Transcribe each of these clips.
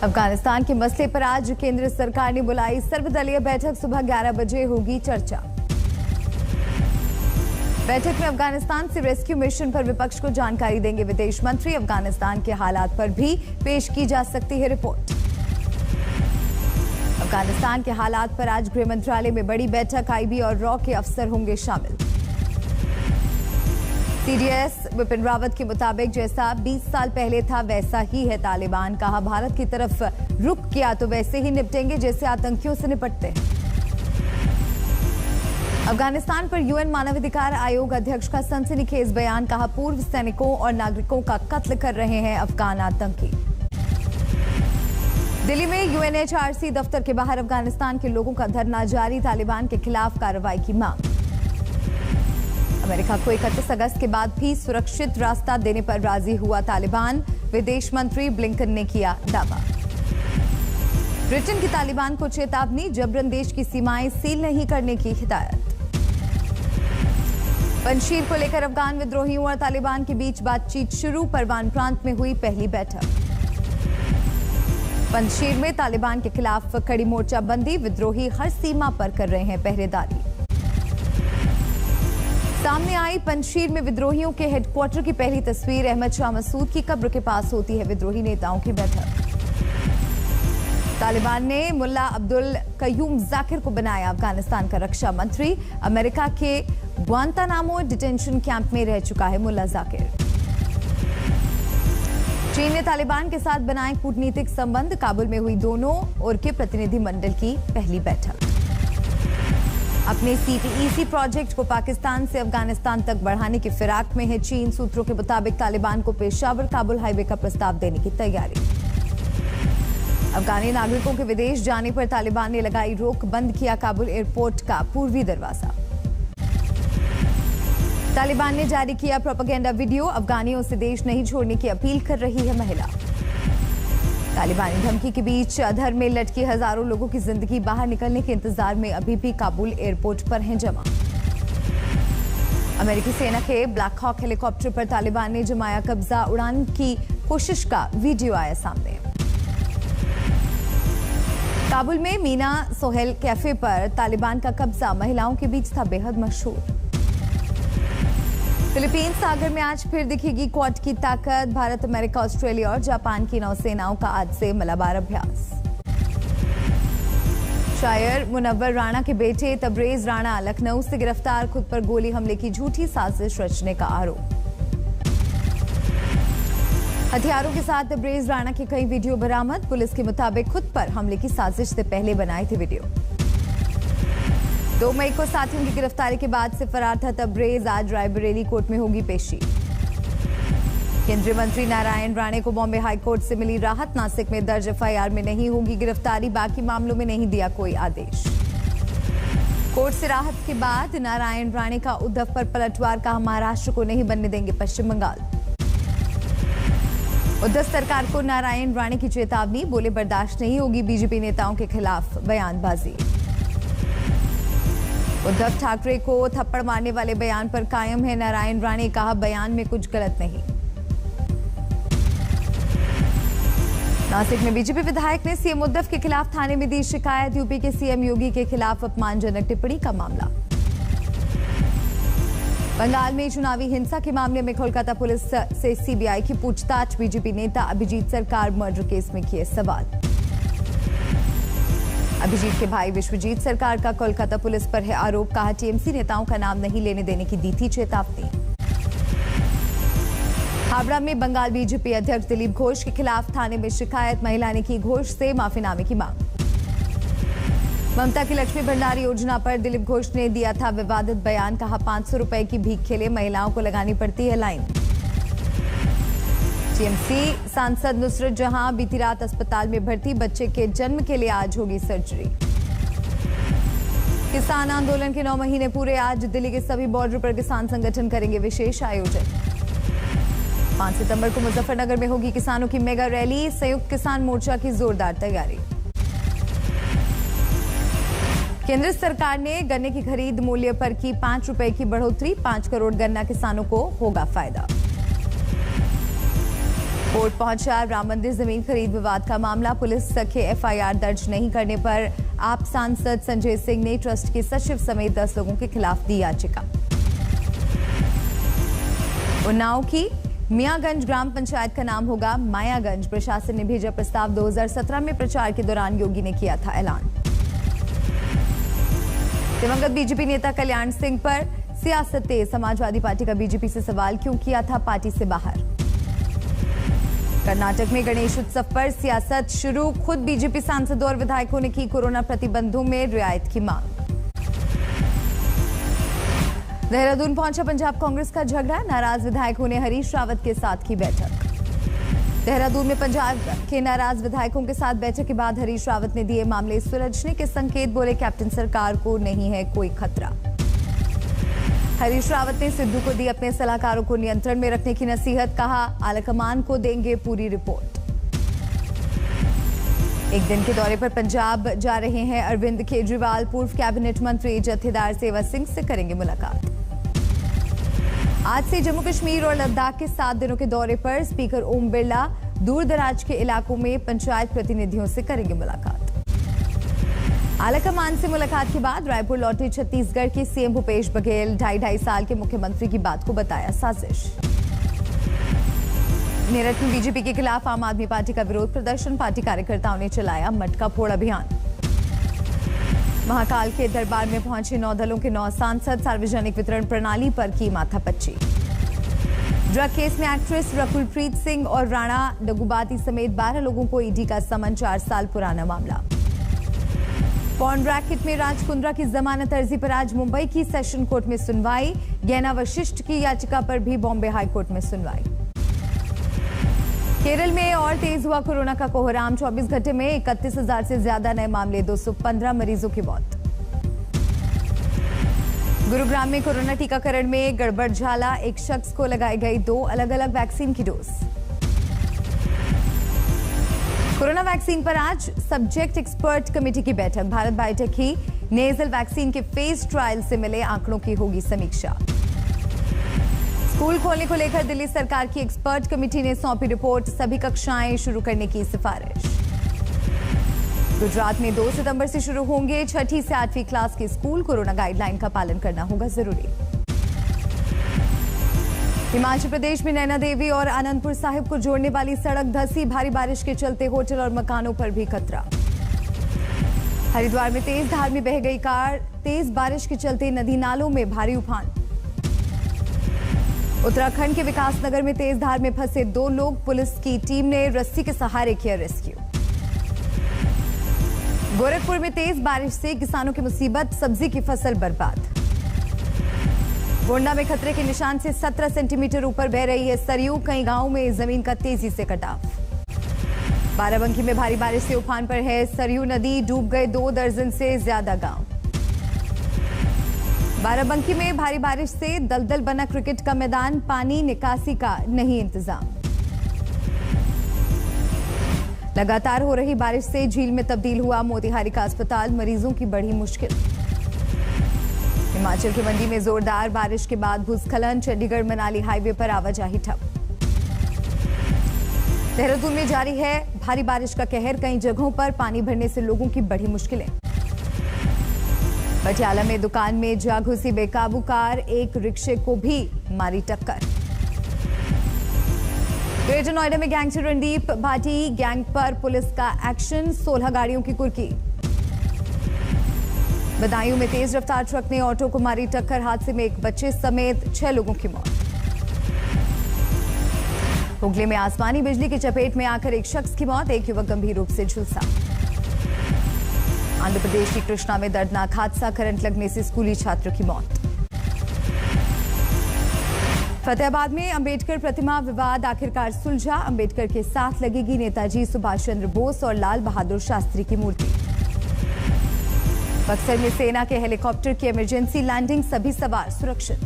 अफगानिस्तान के मसले पर आज केंद्र सरकार ने बुलाई सर्वदलीय बैठक। सुबह 11 बजे होगी चर्चा। बैठक में अफगानिस्तान से रेस्क्यू मिशन पर विपक्ष को जानकारी देंगे विदेश मंत्री। अफगानिस्तान के हालात पर भी पेश की जा सकती है रिपोर्ट। अफगानिस्तान के हालात पर आज गृह मंत्रालय में बड़ी बैठक। आईबी और रॉ के अफसर होंगे शामिल। सीडीएस विपिन रावत के मुताबिक जैसा 20 साल पहले था वैसा ही है तालिबान। कहा भारत की तरफ रुख किया तो वैसे ही निपटेंगे जैसे आतंकियों से निपटते हैं। अफगानिस्तान पर यूएन मानवाधिकार आयोग अध्यक्ष का सनसनीखेज बयान। कहा पूर्व सैनिकों और नागरिकों का कत्ल कर रहे हैं अफगान आतंकी। दिल्ली में यूएनएचआरसी दफ्तर के बाहर अफगानिस्तान के लोगों का धरना जारी। तालिबान के खिलाफ कार्रवाई की मांग। अमेरिका को 31 अगस्त के बाद भी सुरक्षित रास्ता देने पर राजी हुआ तालिबान। विदेश मंत्री ब्लिंकन ने किया दावा। ब्रिटेन की तालिबान को चेतावनी। जबरन देश की सीमाएं सील नहीं करने की हिदायत। पंजशीर को लेकर अफगान विद्रोहियों और तालिबान के बीच बातचीत शुरू। परवान प्रांत में हुई पहली बैठक। पंजशीर में तालिबान के खिलाफ कड़ी मोर्चाबंदी। विद्रोही हर सीमा पर कर रहे हैं पहरेदारी। सामने आई पंजशीर में विद्रोहियों के हेडक्वार्टर की पहली तस्वीर। अहमद शाह मसूद की कब्र के पास होती है विद्रोही नेताओं की बैठक। तालिबान ने मुल्ला अब्दुल कयूम जाकिर को बनाया अफगानिस्तान का रक्षा मंत्री। अमेरिका के ग्वांतानामो डिटेंशन कैंप में रह चुका है मुल्ला जाकिर। चीन ने तालिबान के साथ बनाए कूटनीतिक संबंध। काबुल में हुई दोनों ओर के प्रतिनिधिमंडल की पहली बैठक। अपने सीपीईसी प्रोजेक्ट को पाकिस्तान से अफगानिस्तान तक बढ़ाने की फिराक में है चीन। सूत्रों के मुताबिक तालिबान को पेशावर काबुल हाईवे का प्रस्ताव देने की तैयारी। अफगानी नागरिकों के विदेश जाने पर तालिबान ने लगाई रोक। बंद किया काबुल एयरपोर्ट का पूर्वी दरवाजा। तालिबान ने जारी किया प्रोपेगेंडा वीडियो। अफगानियों से देश नहीं छोड़ने की अपील कर रही है महिला। तालिबानी धमकी के बीच अधर में लटकी हजारों लोगों की जिंदगी बाहर निकलने के इंतजार में अभी भी काबुल एयरपोर्ट पर हैं जमा। अमेरिकी सेना के ब्लैक हॉक हेलीकॉप्टर पर तालिबान ने जमाया कब्जा। उड़ान की कोशिश का वीडियो आया सामने। काबुल में मीना सोहेल कैफे पर तालिबान का कब्जा महिलाओं के बीच था बेहद मशहूर। फिलीपींस सागर में आज फिर दिखेगी क्वाड की ताकत। भारत, अमेरिका, ऑस्ट्रेलिया और जापान की नौसेनाओं का आज से मलाबार अभ्यास। शायर मुनव्वर राणा के बेटे तबरेज राणा लखनऊ से गिरफ्तार। खुद पर गोली हमले की झूठी साजिश रचने का आरोप। हथियारों के साथ तबरेज राणा के कई वीडियो बरामद। पुलिस के मुताबिक खुद पर हमले की साजिश से पहले बनाए थे वीडियो। 2 मई को साथियों की गिरफ्तारी के बाद से फरार था तबरेज। आज रायबरेली कोर्ट में होगी पेशी। केंद्रीय मंत्री नारायण राणे को बॉम्बे हाईकोर्ट से मिली राहत। नासिक में दर्ज एफआईआर में नहीं होगी गिरफ्तारी। बाकी मामलों में नहीं दिया कोई आदेश। कोर्ट से राहत के बाद नारायण राणे का उद्धव पर पलटवार। कहा महाराष्ट्र को नहीं बनने देंगे पश्चिम बंगाल। उद्धव सरकार को नारायण राणे की चेतावनी। बोले बर्दाश्त नहीं होगी बीजेपी नेताओं के खिलाफ बयानबाजी। उद्धव ठाकरे को थप्पड़ मारने वाले बयान पर कायम है नारायण राणे। कहा बयान में कुछ गलत नहीं। नासिक में बीजेपी विधायक ने सीएम उद्धव के खिलाफ थाने में दी शिकायत। यूपी के सीएम योगी के खिलाफ अपमानजनक टिप्पणी का मामला। बंगाल में चुनावी हिंसा के मामले में कोलकाता पुलिस से सीबीआई की पूछताछ। बीजेपी नेता अभिजीत सरकार मर्डर केस में किए सवाल। अभिजीत के भाई विश्वजीत सरकार का कोलकाता पुलिस पर है आरोप। कहा टीएमसी नेताओं का नाम नहीं लेने देने की दी थी चेतावनी। हावड़ा में बंगाल बीजेपी अध्यक्ष दिलीप घोष के खिलाफ थाने में शिकायत। महिला ने की घोष से माफीनामे की मांग। ममता की लक्ष्मी भंडार योजना पर दिलीप घोष ने दिया था विवादित बयान। कहा 500 रुपए की भीख के लिए महिलाओं को लगानी पड़ती है लाइन। टीएमसी सांसद नुसरत जहां बीती रात अस्पताल में भर्ती। बच्चे के जन्म के लिए आज होगी सर्जरी। किसान आंदोलन के 9 महीने पूरे। आज दिल्ली के सभी बॉर्डर पर किसान संगठन करेंगे विशेष आयोजन। 5 सितंबर को मुजफ्फरनगर में होगी किसानों की मेगा रैली। संयुक्त किसान मोर्चा की जोरदार तैयारी। केंद्र सरकार ने गन्ने की खरीद मूल्य पर की 5 रुपए की बढ़ोतरी। 5 करोड़ गन्ना किसानों को होगा फायदा। कोर्ट पहुंचा राम मंदिर जमीन खरीद विवाद का मामला। पुलिस के एफआईआर दर्ज नहीं करने पर आप सांसद संजय सिंह ने ट्रस्ट के सचिव समेत 10 लोगों के खिलाफ दी याचिका। उन्नाव की मियागंज ग्राम पंचायत का नाम होगा मायागंज। प्रशासन ने भेजा प्रस्ताव। 2017 में प्रचार के दौरान योगी ने किया था ऐलान। दिवंगत बीजेपी नेता कल्याण सिंह पर सियासत तेज। समाजवादी पार्टी का बीजेपी से सवाल, क्यों किया था पार्टी से बाहर। कर्नाटक में गणेश उत्सव पर सियासत शुरू। खुद बीजेपी सांसदों और विधायकों ने की कोरोना प्रतिबंधों में रियायत की मांग। देहरादून पहुंचा पंजाब कांग्रेस का झगड़ा। नाराज विधायकों ने हरीश रावत के साथ की बैठक। देहरादून में पंजाब के नाराज विधायकों के साथ बैठक के बाद हरीश रावत ने दिए मामले सुलझने के संकेत। बोले कैप्टन सरकार को नहीं है कोई खतरा। हरीश रावत ने सिद्धू को दी अपने सलाहकारों को नियंत्रण में रखने की नसीहत। कहा आलाकमान को देंगे पूरी रिपोर्ट। एक दिन के दौरे पर पंजाब जा रहे हैं अरविंद केजरीवाल। पूर्व कैबिनेट मंत्री जत्थेदार सेवा सिंह से करेंगे मुलाकात। आज से जम्मू कश्मीर और लद्दाख के 7 दिनों के दौरे पर स्पीकर ओम बिरला दूर दराज के इलाकों में पंचायत प्रतिनिधियों से करेंगे मुलाकात। आलाकमान से मुलाकात के बाद रायपुर लौटे छत्तीसगढ़ के सीएम भूपेश बघेल। 2.5 साल के मुख्यमंत्री की बात को बताया साजिश। मेरठ में बीजेपी के खिलाफ आम आदमी पार्टी का विरोध प्रदर्शन। पार्टी कार्यकर्ताओं ने चलाया मटका फोड़ अभियान। महाकाल के दरबार में पहुंचे 9 दलों के 9 सांसद। सार्वजनिक वितरण प्रणाली पर की माथापच्ची। ड्रग केस में एक्ट्रेस रकुलप्रीत सिंह और राणा डगुबाती समेत 12 लोगों को ईडी का समन। 4 साल पुराना मामला। पॉर्न रैकेट में राज कुंद्रा की जमानत अर्जी पर आज मुंबई की सेशन कोर्ट में सुनवाई। गैना वशिष्ठ की याचिका पर भी बॉम्बे हाई कोर्ट में सुनवाई। केरल में और तेज हुआ कोरोना का कोहराम। 24 घंटे में 31,000 से ज्यादा नए मामले। 215 मरीजों की मौत। गुरुग्राम में कोरोना टीकाकरण में गड़बड़ झाला। एक शख्स को लगाई गई 2 अलग अलग वैक्सीन की डोज। कोरोना वैक्सीन पर आज सब्जेक्ट एक्सपर्ट कमेटी की बैठक। भारत बायोटेक की नेजल वैक्सीन के फेज ट्रायल से मिले आंकड़ों की होगी समीक्षा। स्कूल खोलने को लेकर दिल्ली सरकार की एक्सपर्ट कमेटी ने सौंपी रिपोर्ट। सभी कक्षाएं शुरू करने की सिफारिश। गुजरात में 2 सितंबर से शुरू होंगे 6ठी से 8वीं क्लास के स्कूल। कोरोना गाइडलाइन का पालन करना होगा जरूरी। हिमाचल प्रदेश में नैना देवी और आनंदपुर साहिब को जोड़ने वाली सड़क धंसी। भारी बारिश के चलते होटल और मकानों पर भी खतरा। हरिद्वार में तेज धार में बह गई कार। तेज बारिश के चलते नदी नालों में भारी उफान। उत्तराखंड के विकासनगर में तेज धार में फंसे 2 लोग। पुलिस की टीम ने रस्सी के सहारे किया रेस्क्यू। गोरखपुर में तेज बारिश से किसानों की मुसीबत। सब्जी की फसल बर्बाद। गोंडा में खतरे के निशान से 17 सेंटीमीटर ऊपर बह रही है सरयू। कई गांवों में जमीन का तेजी से कटाव। बाराबंकी में भारी बारिश से उफान पर है सरयू नदी। डूब गए 2 दर्जन से ज्यादा गांव। बाराबंकी में भारी बारिश से दलदल बना क्रिकेट का मैदान। पानी निकासी का नहीं इंतजाम। लगातार हो रही बारिश से झील में तब्दील हुआ मोतिहारी का अस्पताल। मरीजों की बढ़ी मुश्किल। हिमाचल की मंडी में जोरदार बारिश के बाद भूस्खलन। चंडीगढ़ मनाली हाईवे पर आवाजाही ठप। देहरादून में जारी है भारी बारिश का कहर। कई जगहों पर पानी भरने से लोगों की बढ़ी मुश्किलें। पटियाला में दुकान में जा घुसी बेकाबू कार। एक रिक्शे को भी मारी टक्कर। ग्रेटर नोएडा में गैंगस्टर रणदीप भाटी गैंग पर पुलिस का एक्शन। 16 गाड़ियों की कुर्की। बदायूं में तेज रफ्तार ट्रक ने ऑटो को मारी टक्कर। हादसे में एक बच्चे समेत 6 लोगों की मौत। हुगली में आसमानी बिजली की चपेट में आकर एक शख्स की मौत। एक युवक गंभीर रूप से झुलसा। आंध्र प्रदेश की कृष्णा में दर्दनाक हादसा। करंट लगने से स्कूली छात्र की मौत। फतेहाबाद में अंबेडकर प्रतिमा विवाद आखिरकार सुलझा। अंबेडकर के साथ लगेगी नेताजी सुभाष चंद्र बोस और लाल बहादुर शास्त्री की मूर्ति। बक्सर में सेना के हेलीकॉप्टर की इमरजेंसी लैंडिंग। सभी सवार सुरक्षित।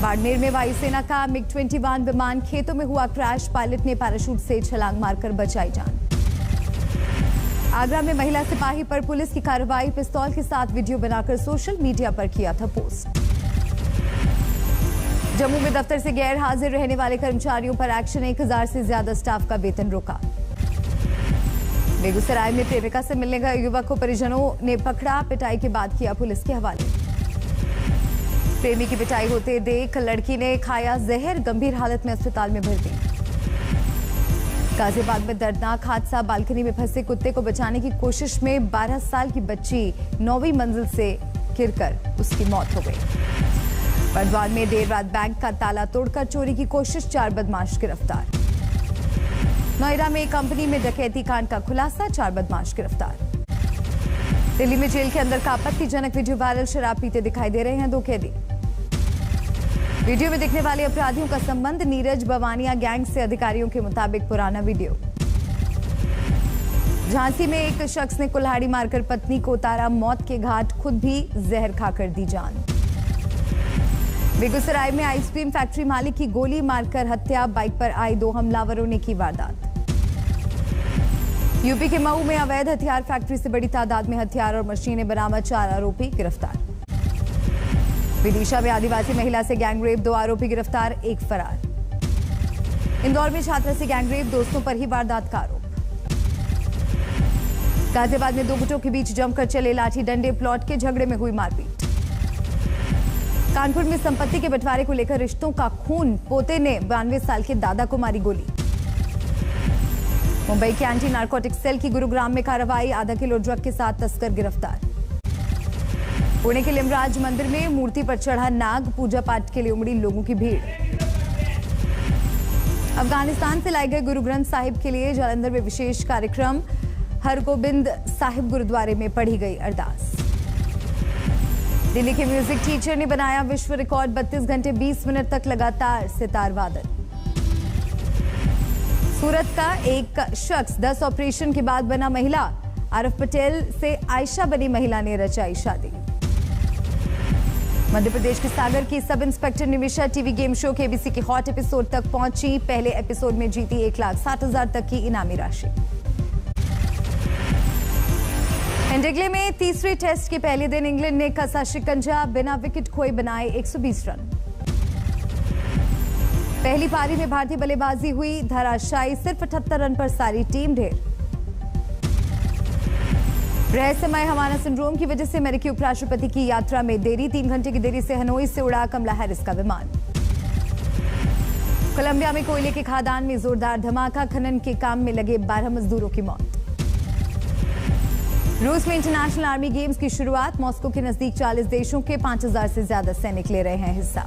बाड़मेर में वायुसेना का मिग-21 विमान खेतों में हुआ क्रैश। पायलट ने पैराशूट से छलांग मारकर बचाई जान। आगरा में महिला सिपाही पर पुलिस की कार्रवाई। पिस्तौल के साथ वीडियो बनाकर सोशल मीडिया पर किया था पोस्ट। जम्मू में दफ्तर से गैर हाजिर रहने वाले कर्मचारियों पर एक्शन, 1000 से ज्यादा स्टाफ का वेतन रोका। बेगूसराय में प्रेमिका से मिलने गए युवक को परिजनों ने पकड़ा, पिटाई के बाद किया पुलिस के हवाले। प्रेमी की पिटाई होते देख लड़की ने खाया जहर, गंभीर हालत में अस्पताल में भर्ती। गाजियाबाद में दर्दनाक हादसा, बालकनी में फंसे कुत्ते को बचाने की कोशिश में 12 साल की बच्ची 9वीं मंजिल से गिरकर उसकी मौत हो गई। बर्दवान में देर रात बैंक का ताला तोड़कर चोरी की कोशिश, 4 बदमाश गिरफ्तार। नोएडा में कंपनी में डकैती कांड का खुलासा, 4 बदमाश गिरफ्तार। दिल्ली में जेल के अंदर का आपत्तिजनक वीडियो वायरल, शराब पीते दिखाई दे रहे हैं 2 कैदी। वीडियो में दिखने वाले अपराधियों का संबंध नीरज बवानिया गैंग से, अधिकारियों के मुताबिक पुराना वीडियो। झांसी में एक शख्स ने कुल्हाड़ी मारकर पत्नी को उतारा मौत के घाट, खुद भी जहर खाकर दी जान। बेगूसराय में आइसक्रीम फैक्ट्री मालिक की गोली मारकर हत्या, बाइक पर आए 2 हमलावरों ने की वारदात। यूपी के मऊ में अवैध हथियार फैक्ट्री से बड़ी तादाद में हथियार और मशीनें बरामद, 4 आरोपी गिरफ्तार। विदिशा में आदिवासी महिला से गैंगरेप, 2 आरोपी गिरफ्तार, 1 फरार। इंदौर में छात्रा से गैंगरेप, दोस्तों पर ही वारदात का आरोप। गाजियाबाद में 2 गुटों के बीच जमकर चले लाठी डंडे, प्लॉट के झगड़े में हुई मारपीट। कानपुर में संपत्ति के बंटवारे को लेकर रिश्तों का खून, पोते ने 92 साल के दादा को मारी गोली। मुंबई के एंटी नारकोटिक सेल की गुरुग्राम में कार्रवाई, आधा किलो ड्रग के साथ तस्कर गिरफ्तार। पुणे के लिमराज मंदिर में मूर्ति पर चढ़ा नाग, पूजा पाठ के लिए उमड़ी लोगों की भीड़। अफगानिस्तान से लाए गए गुरु ग्रंथ साहिब के लिए जालंधर में विशेष कार्यक्रम, हरगोबिंद साहिब गुरुद्वारे में पढ़ी गई अरदास। दिल्ली के म्यूजिक टीचर ने बनाया विश्व रिकॉर्ड, 32 घंटे 20 मिनट तक लगातार सितार वादन। सूरत का एक शख्स 10 ऑपरेशन के बाद बना महिला, आरफ पटेल से आयशा बनी महिला ने रचाई शादी। मध्य प्रदेश के सागर की sub inspector Nimisha TV game show के एबीसी के हॉट एपिसोड तक पहुंची, पहले एपिसोड में जीती 1,60,000 तक की इनामी राशि। हेडिंग्ले में तीसरे टेस्ट के पहले दिन इंग्लैंड ने कसा शिकंजा, बिना विकेट खोए बनाए 120 रन। पहली पारी में भारतीय बल्लेबाजी हुई धराशायी, सिर्फ 78 रन पर सारी टीम ढेर। रहस्यमय हवाना सिंड्रोम की वजह से अमेरिकी उपराष्ट्रपति की यात्रा में देरी, 3 घंटे की देरी से हनोई से उड़ा कमला हैरिस का विमान। कोलंबिया में कोयले के खदान में जोरदार धमाका, खनन के काम में लगे 12 मजदूरों की मौत। रूस में इंटरनेशनल आर्मी गेम्स की शुरुआत, मॉस्को के नजदीक 40 देशों के 5000 से ज्यादा सैनिक ले रहे हैं हिस्सा।